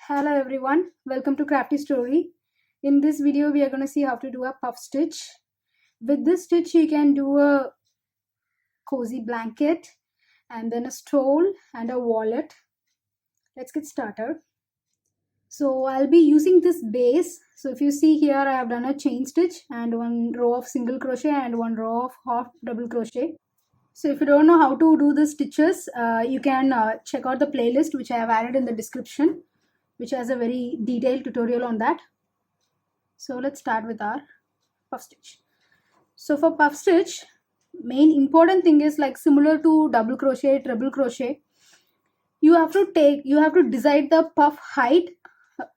Hello everyone, welcome to Crafty Story. In this video we are going to see how to do a puff stitch. With this stitch you can do a cozy blanket and then a stole and a wallet. Let's get started. So I'll be using this base. So if you see here I have done a chain stitch and one row of single crochet and one row of half double crochet. So if you don't know how to do the stitches, you can check out the playlist which I have added in the description, which has a very detailed tutorial on that. So let's start with our puff stitch. So for puff stitch, main important thing is like similar to double crochet, treble crochet, you have to decide the puff height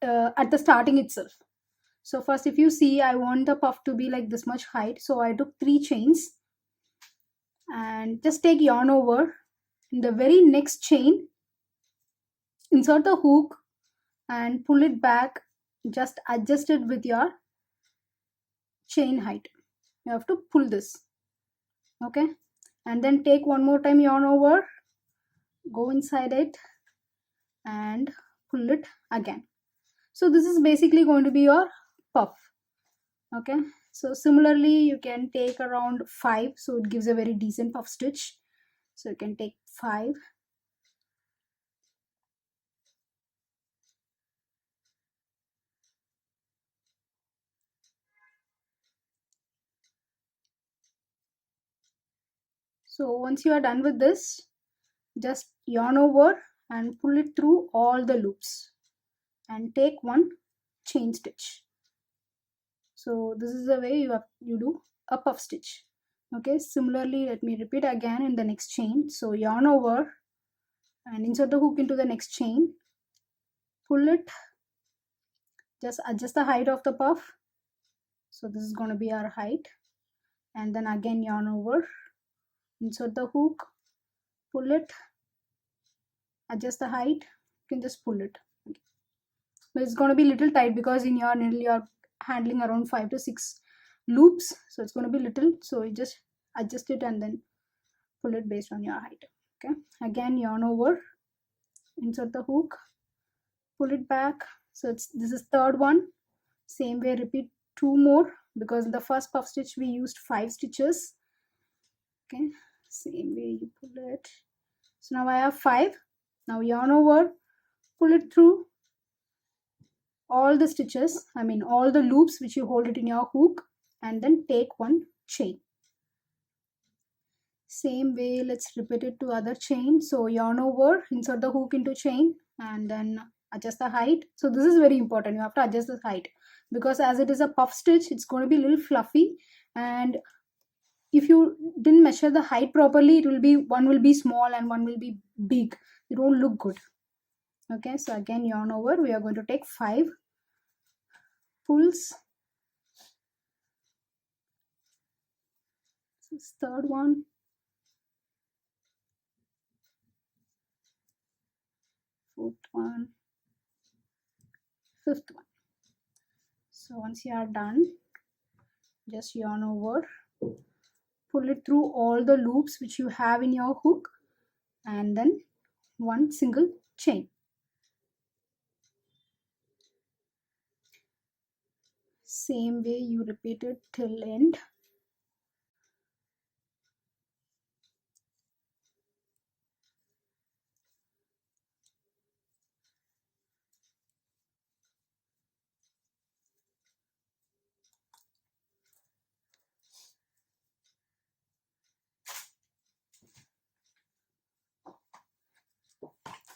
at the starting itself. So first, if you see, I want the puff to be like this much height, so I took 3 chains and just take yarn over. In the very next chain, insert the hook and pull it back, just adjust it with your chain height. You have to pull this, okay, and then take one more time yarn over, go inside it and pull it again. So this is basically going to be your puff, okay. So similarly you can take around 5, so it gives a very decent puff stitch. So you can take 5. So once you are done with this, just yarn over and pull it through all the loops and take one chain stitch. So this is the way you do a puff stitch, okay. Similarly, let me repeat again in the next chain. So yarn over and insert the hook into the next chain, pull it, just adjust the height of the puff. So this is going to be our height, and then again yarn over, insert the hook, pull it, adjust the height, you can just pull it. Okay. But it's going to be little tight because in your needle you're handling around 5 to 6 loops, so it's going to be little, so you just adjust it and then pull it based on your height, okay. Again yarn over, insert the hook, pull it back. So this is third one. Same way, repeat 2 more because in the first puff stitch we used 5 stitches, okay. Same way you pull it. So now I have 5. Now yarn over, pull it through all the stitches, I mean all the loops which you hold it in your hook, and then take one chain. Same way, let's repeat it to other chain. So yarn over, insert the hook into chain and then adjust the height. So this is very important, you have to adjust the height because as it is a puff stitch, it's going to be a little fluffy, and if you didn't measure the height properly, it will be one will be small and one will be big. It won't look good, okay. So again yarn over, we are going to take 5 pulls. This is third one, fourth one, fifth one. So once you are done, just yarn over, pull it through all the loops which you have in your hook and then one single chain. Same way you repeat it till end.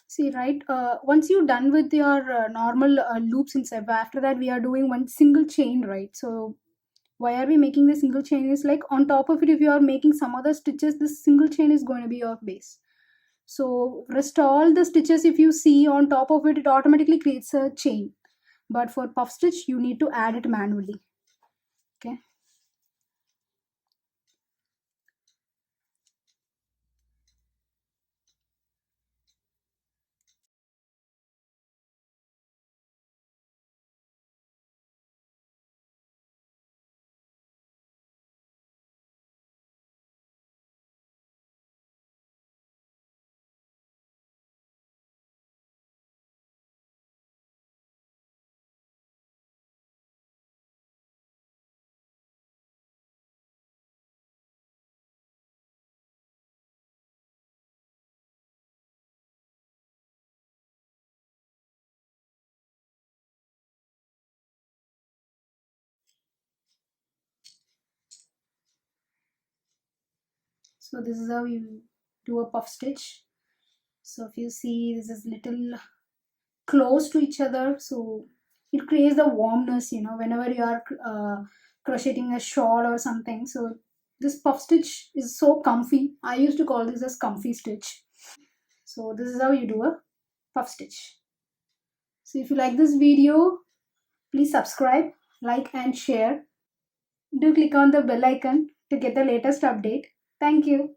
See, right, once you're done with your normal loops inside, after that we are doing one single chain, right? So why are we making the single chain is like on top of it, if you are making some other stitches, this single chain is going to be your base. So rest all the stitches, if you see on top of it, it automatically creates a chain, but for puff stitch you need to add it manually, okay. So this is how you do a puff stitch. So if you see, this is little close to each other, so it creates the warmness, whenever you are crocheting a shawl or something. So this puff stitch is so comfy. I used to call this as comfy stitch. So this is how you do a puff stitch. So if you like this video, please subscribe, like and share. Do click on the bell icon to get the latest update. Thank you.